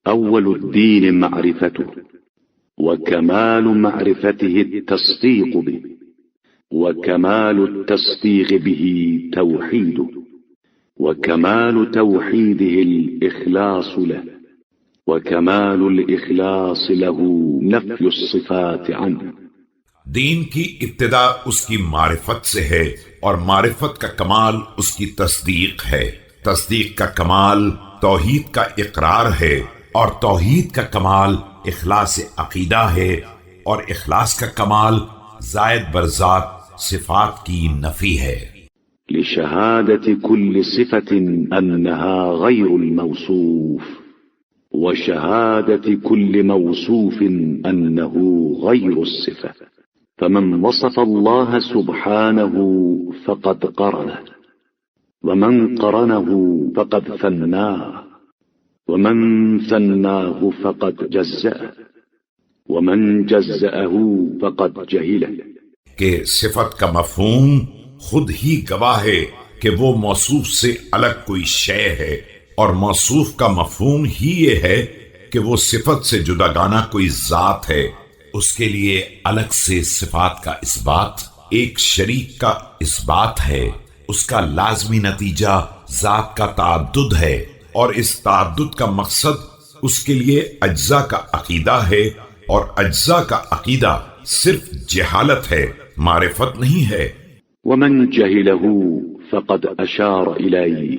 أول الدين معرفته، وكمال معرفته التصديق به، وكمال التصديق به توحيده، وكمال توحيده الإخلاص له، وكمال الإخلاص له نفي الصفات عنه। दीन की इब्तिदा उसकी मारिफत से है और मारिफत का कमाल उसकी तस्दीक है। तस्दीक का कमाल तौहीद का इकरार है और तौहीद का कमाल इखलास अकीदा है और इखलास का कमाल जायद बरजात सिफात की नफी है। लिशहादति कुल्ली सिफतिन अन्नहा गैरुल मौसूफ व शहादति कुल्ली मौसूफिन अन्नहु गैरुस सिफा। फमन वसफ़ अल्लाह सुब्हानहु फ़क़द क़रनह, वमन क़रनहु फ़क़द फ़न्नाह, वमन फ़न्नाहु फ़क़द जज़्ज़अह, वमन जज़्ज़अहु फ़क़द जहिलह। कि सिफत का मफहूम खुद ही गवाह है कि वो मौसूफ से अलग कोई शय है, और मौसूफ का मफहूम ही ये है कि वो सिफत से जुदागाना कोई जात है। उसके लिए अलग से सिफात का इस्बात एक शरीक का इस्बात है। उसका लाजमी नतीजा जात का ताअद्दुद है, और इस ताअद्दुद का मकसद उसके लिए अज्जा का अकीदा है, और अज्जा का अकीदा सिर्फ जहालत है, मारिफत नहीं है। वमन जहिलहु फ़क़द अशार इलैहि,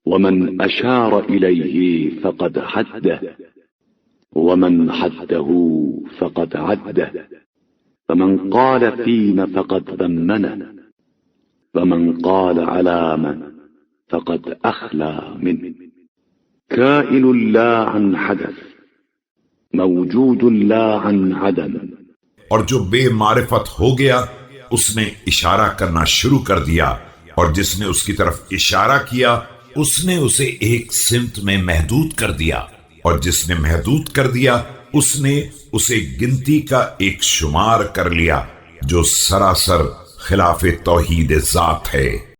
वमन अशार इलैहि फ़क़द हद्दह, वमन हद्दहु फ़क़द अद्दह। फमन क़ाल फ़ीम फ़क़द ज़म्मनह, वमन क़ाल अला मन फ़क़द अख़ला मिन्ह। काइनुन ला अन हदस, मौजूदुन ला अन अदम। और जो बेमारिफत हो गया उसने इशारा करना शुरू कर दिया, और जिसने उसकी तरफ इशारा किया उसने उसे एक सिमत में महदूद कर दिया, और जिसने महदूद कर दिया उसने उसे गिनती का एक शुमार कर लिया जो सरासर खिलाफ तौहीद ज़ात है।